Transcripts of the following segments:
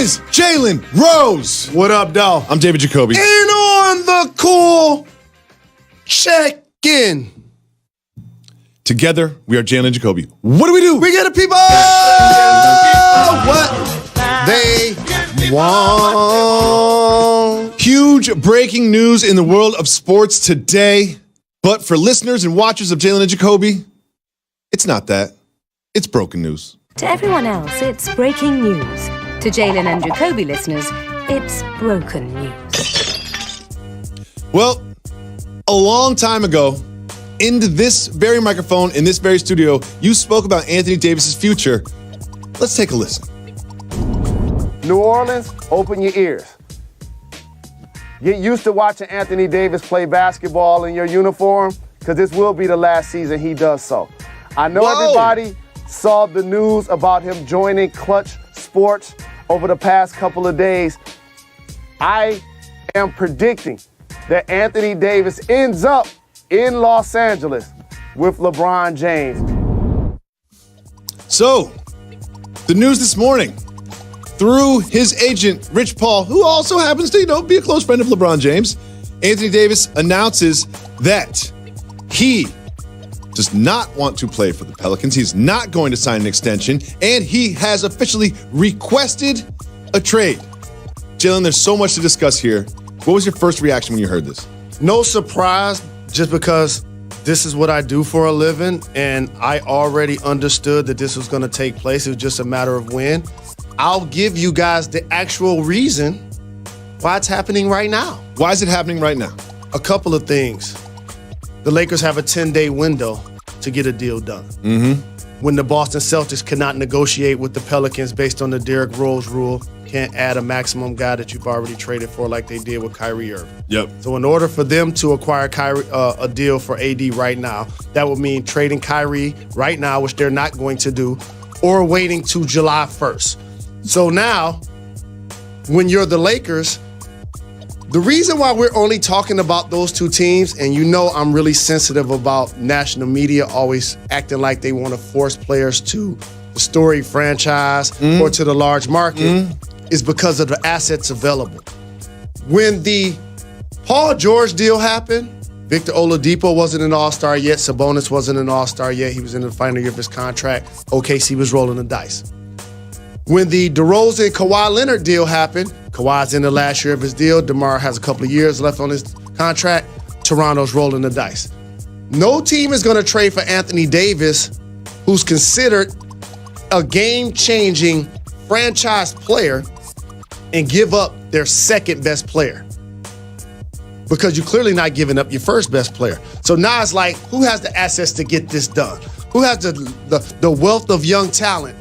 is Jalen Rose. What up, dawg? I'm David Jacoby. And on the cool check-in. Together, we are Jalen Jacoby. What do? We get the people what they want. Huge breaking news in the world of sports today. But for listeners and watchers of Jalen and Jacoby, it's not that. It's broken news. To everyone else, it's breaking news. To Jalen and Jacoby listeners, it's broken news. Well, a long time ago, into this very microphone, in this very studio, you spoke about Anthony Davis's future. Let's take a listen. New Orleans, open your ears. Get used to watching Anthony Davis play basketball in your uniform, because this will be the last season he does so. I know everybody saw the news about him joining Clutch Sports over the past couple of days. I am predicting that Anthony Davis ends up in Los Angeles with LeBron James. So, the news this morning, through his agent, Rich Paul, who also happens to, be a close friend of LeBron James, Anthony Davis announces that he does not want to play for the Pelicans. He's not going to sign an extension, and he has officially requested a trade. Jalen, there's so much to discuss here. What was your first reaction when you heard this? No surprise, just because this is what I do for a living, and I already understood that this was going to take place. It was just a matter of when. I'll give you guys the actual reason why it's happening right now. Why is it happening right now? A couple of things. The Lakers have a 10-day window to get a deal done. When the Boston Celtics cannot negotiate with the Pelicans based on the Derrick Rose rule, can't add a maximum guy that you've already traded for like they did with Kyrie Irving. Yep. So in order for them to acquire a deal for AD right now, that would mean trading Kyrie right now, which they're not going to do, or waiting to July 1st. So now, when you're the Lakers, the reason why we're only talking about those two teams, and I'm really sensitive about national media always acting like they want to force players to the storied franchise or to the large market, is because of the assets available. When the Paul George deal happened, Victor Oladipo wasn't an all-star yet. Sabonis wasn't an all-star yet. He was in the final year of his contract. OKC was rolling the dice. When the DeRozan and Kawhi Leonard deal happened, Kawhi's in the last year of his deal. DeMar has a couple of years left on his contract. Toronto's rolling the dice. No team is going to trade for Anthony Davis, who's considered a game-changing franchise player, and give up their second best player. Because you're clearly not giving up your first best player. So now it's like, who has the assets to get this done? Who has the wealth of young talent?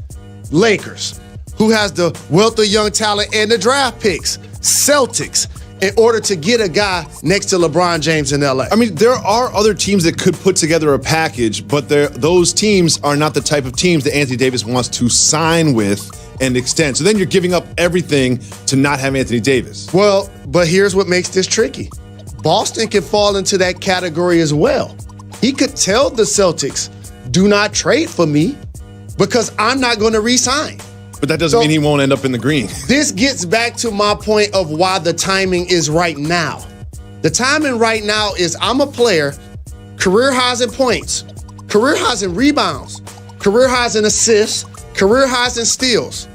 Lakers. Who has the wealth of young talent and the draft picks? Celtics. In order to get a guy next to LeBron James in LA. I mean, there are other teams that could put together a package, but those teams are not the type of teams that Anthony Davis wants to sign with and extend. So then you're giving up everything to not have Anthony Davis. Well, but here's what makes this tricky. Boston can fall into that category as well. He could tell the Celtics, do not trade for me because I'm not going to re-sign. But that doesn't mean he won't end up in the green. This gets back to my point of why the timing is right now. The timing right now is I'm a player, career highs in points, career highs in rebounds, career highs in assists, career highs in steals.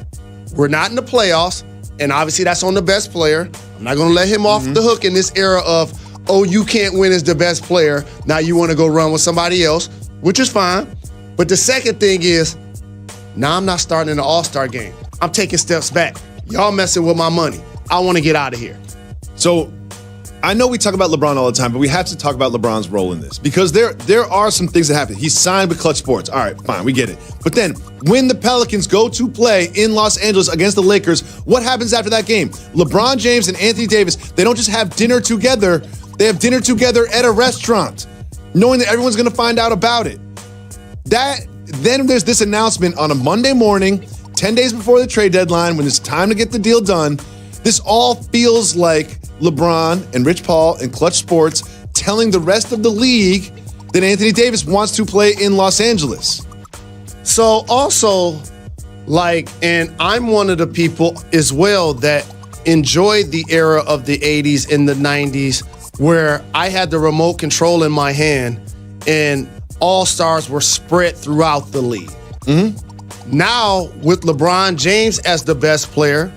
We're not in the playoffs, and obviously that's on the best player. I'm not going to let him off the hook in this era of, you can't win as the best player. Now you want to go run with somebody else, which is fine. But the second thing is, now I'm not starting in the All-Star game. I'm taking steps back. Y'all messing with my money. I want to get out of here. So I know we talk about LeBron all the time, but we have to talk about LeBron's role in this because there are some things that happen. He signed with Clutch Sports. All right, fine, we get it. But then when the Pelicans go to play in Los Angeles against the Lakers, what happens after that game? LeBron James and Anthony Davis, they don't just have dinner together. They have dinner together at a restaurant, knowing that everyone's going to find out about it. Then there's this announcement on a Monday morning, 10 days before the trade deadline, when it's time to get the deal done. This all feels like LeBron and Rich Paul and Clutch Sports telling the rest of the league that Anthony Davis wants to play in Los Angeles. So also, And I'm one of the people as well that enjoyed the era of the 80s and the 90s where I had the remote control in my hand and all-stars were spread throughout the league. Now, with LeBron James as the best player,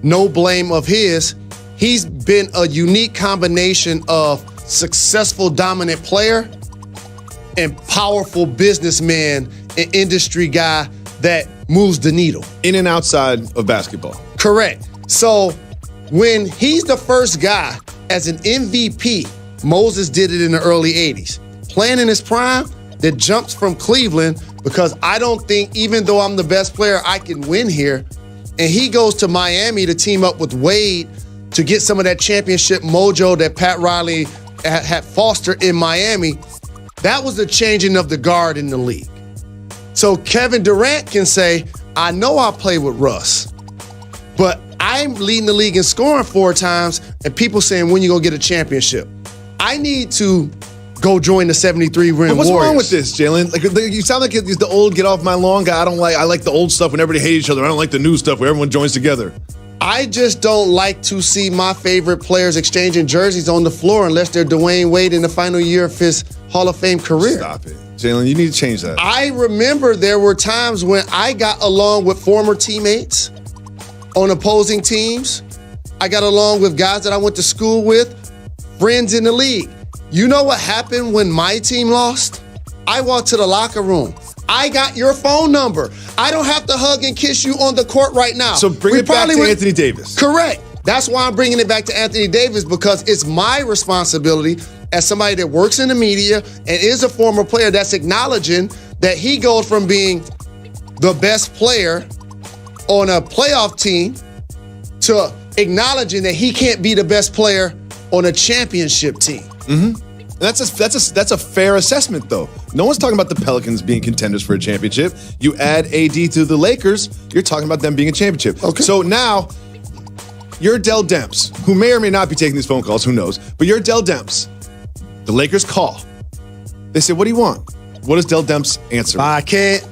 no blame of his, he's been a unique combination of successful dominant player and powerful businessman and industry guy that moves the needle. In and outside of basketball. Correct. So when he's the first guy as an MVP, Moses did it in the early 80s, playing in his prime, that jumps from Cleveland because I don't think, even though I'm the best player, I can win here. And he goes to Miami to team up with Wade to get some of that championship mojo that Pat Riley had fostered in Miami. That was the changing of the guard in the league. So Kevin Durant can say, I know I play with Russ, but I'm leading the league in scoring 4 times, and people saying, when you gonna get a championship? I need to go join the 73 ring But what's Warriors. wrong with this, Jalen? Like, you sound like he's the old get off my lawn guy. I like the old stuff when everybody hates each other. I don't like the new stuff where everyone joins together. I just don't like to see my favorite players exchanging jerseys on the floor unless they're Dwayne Wade in the final year of his Hall of Fame career. Stop it. Jalen, you need to change that. I remember there were times when I got along with former teammates on opposing teams. I got along with guys that I went to school with, friends in the league. You know what happened when my team lost? I walked to the locker room. I got your phone number. I don't have to hug and kiss you on the court right now. So bring it back to Anthony Davis. Correct. That's why I'm bringing it back to Anthony Davis, because it's my responsibility as somebody that works in the media and is a former player that's acknowledging that he goes from being the best player on a playoff team to acknowledging that he can't be the best player on a championship team. That's a fair assessment, though. No one's talking about the Pelicans being contenders for a championship. You add AD to the Lakers, you're talking about them being a championship. Okay. So now, you're Dell Demps, who may or may not be taking these phone calls, who knows, but you're Dell Demps. The Lakers call. They say, what do you want? What does Dell Demps answer? I can't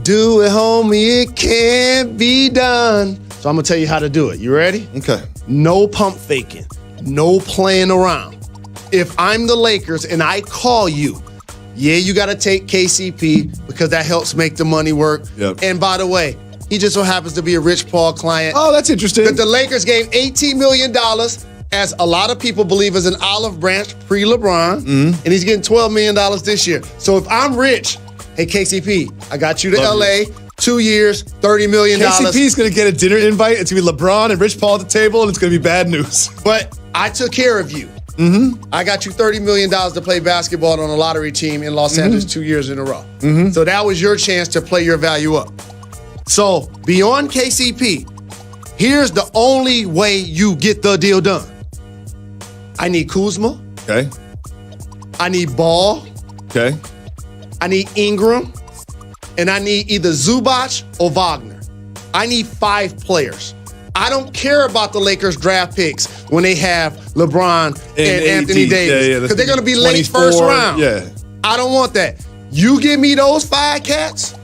do it, homie. It can't be done. So I'm going to tell you how to do it. You ready? Okay. No pump faking. No playing around. If I'm the Lakers and I call you, yeah, you got to take KCP because that helps make the money work. Yep. And by the way, he just so happens to be a Rich Paul client. Oh, that's interesting. But the Lakers gave $18 million, as a lot of people believe is an olive branch pre-LeBron, and he's getting $12 million this year. So if I'm rich, hey, KCP, I got you to Love LA, 2 years, $30 million. KCP's going to get a dinner invite. It's going to be LeBron and Rich Paul at the table, and it's going to be bad news. But I took care of you. I got you $30 million to play basketball on a lottery team in Los Angeles 2 years in a row. So that was your chance to play your value up. So beyond KCP, here's the only way you get the deal done. I need Kuzma. Okay. I need Ball. Okay. I need Ingram. And I need either Zubac or Wagner. I need 5 players. I don't care about the Lakers draft picks when they have LeBron and Anthony Davis. Because they're going to be late first round. Yeah. I don't want that. You give me those 5 cats,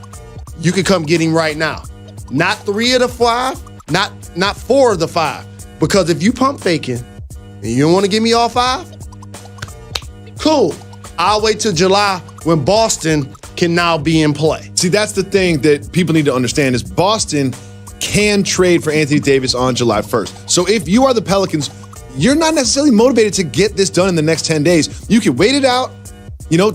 you can come get him right now. Not 3 of the 5, not 4 of the 5. Because if you pump faking and you don't want to give me all 5, cool. I'll wait till July when Boston can now be in play. See, that's the thing that people need to understand is Boston can trade for Anthony Davis on July 1st. So if you are the Pelicans, you're not necessarily motivated to get this done in the next 10 days. You can wait it out,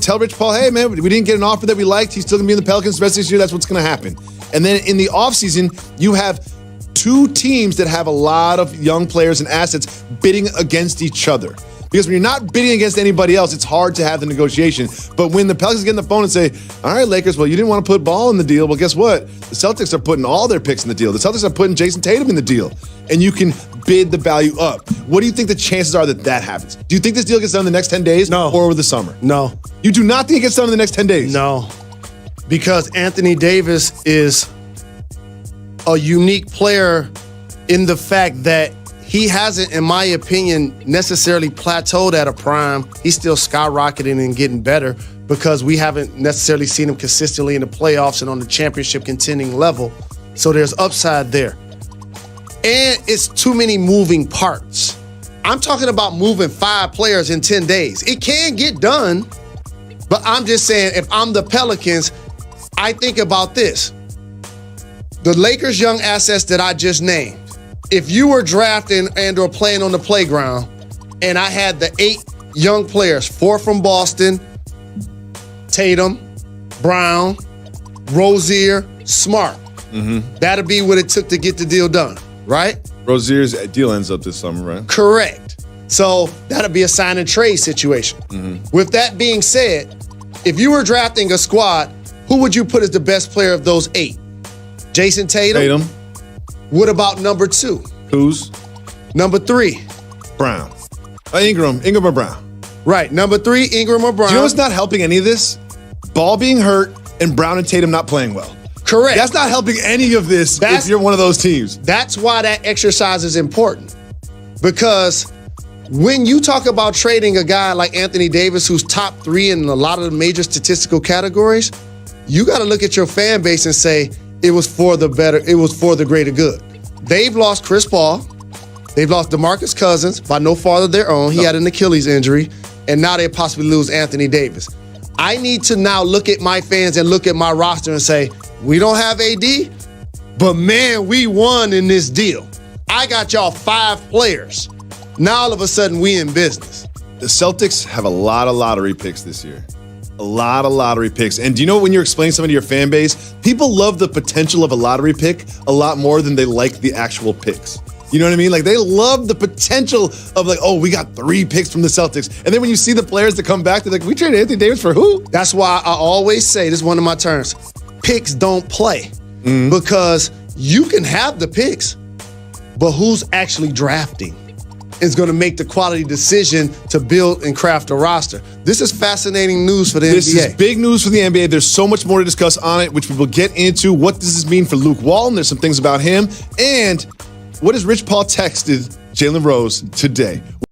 tell Rich Paul, hey, man, we didn't get an offer that we liked. He's still going to be in the Pelicans the rest of this year. That's what's going to happen. And then in the offseason, you have 2 teams that have a lot of young players and assets bidding against each other. Because when you're not bidding against anybody else, it's hard to have the negotiation. But when the Pelicans get on the phone and say, all right, Lakers, well, you didn't want to put Ball in the deal. Well, guess what? The Celtics are putting all their picks in the deal. The Celtics are putting Jason Tatum in the deal. And you can bid the value up. What do you think the chances are that happens? Do you think this deal gets done in the next 10 days? No. Or over the summer? No. You do not think it gets done in the next 10 days? No. Because Anthony Davis is a unique player in the fact that he hasn't, in my opinion, necessarily plateaued at a prime. He's still skyrocketing and getting better because we haven't necessarily seen him consistently in the playoffs and on the championship contending level. So there's upside there. And it's too many moving parts. I'm talking about moving 5 players in 10 days. It can get done, but I'm just saying if I'm the Pelicans, I think about this. The Lakers' young assets that I just named, if you were drafting and or playing on the playground and I had the 8 young players, 4 from Boston, Tatum, Brown, Rozier, Smart, that'd be what it took to get the deal done, right? Rozier's deal ends up this summer, right? Correct. So that'd be a sign and trade situation. With that being said, if you were drafting a squad, who would you put as the best player of those 8? Jason Tatum? What about number 2? Who's? Number 3? Brown. Ingram or Brown. Right. Number 3, Ingram or Brown. Do you know what's not helping any of this? Ball being hurt and Brown and Tatum not playing well. Correct. That's not helping any of this if you're one of those teams. That's why that exercise is important. Because when you talk about trading a guy like Anthony Davis, who's top 3 in a lot of the major statistical categories, you got to look at your fan base and say, it was for the greater good. They've lost Chris Paul. They've lost DeMarcus Cousins by no fault of their own. He had an Achilles injury, and now they possibly lose Anthony Davis. I need to now look at my fans and look at my roster and say, we don't have AD, but man, we won in this deal. I got y'all 5 players. Now all of a sudden we in business. The Celtics have a lot of lottery picks this year. A lot of lottery picks. And do you know when you're explaining something to your fan base, people love the potential of a lottery pick a lot more than they like the actual picks. You know what I mean? Like, they love the potential of like, oh, we got 3 picks from the Celtics. And then when you see the players that come back, they're like, we traded Anthony Davis for who? That's why I always say, this is one of my terms, picks don't play. Because you can have the picks, but who's actually drafting is going to make the quality decision to build and craft a roster. This is fascinating news for the NBA. This is big news for the NBA. There's so much more to discuss on it, which we will get into. What does this mean for Luke Walton? There's some things about him. And what has Rich Paul texted Jalen Rose today?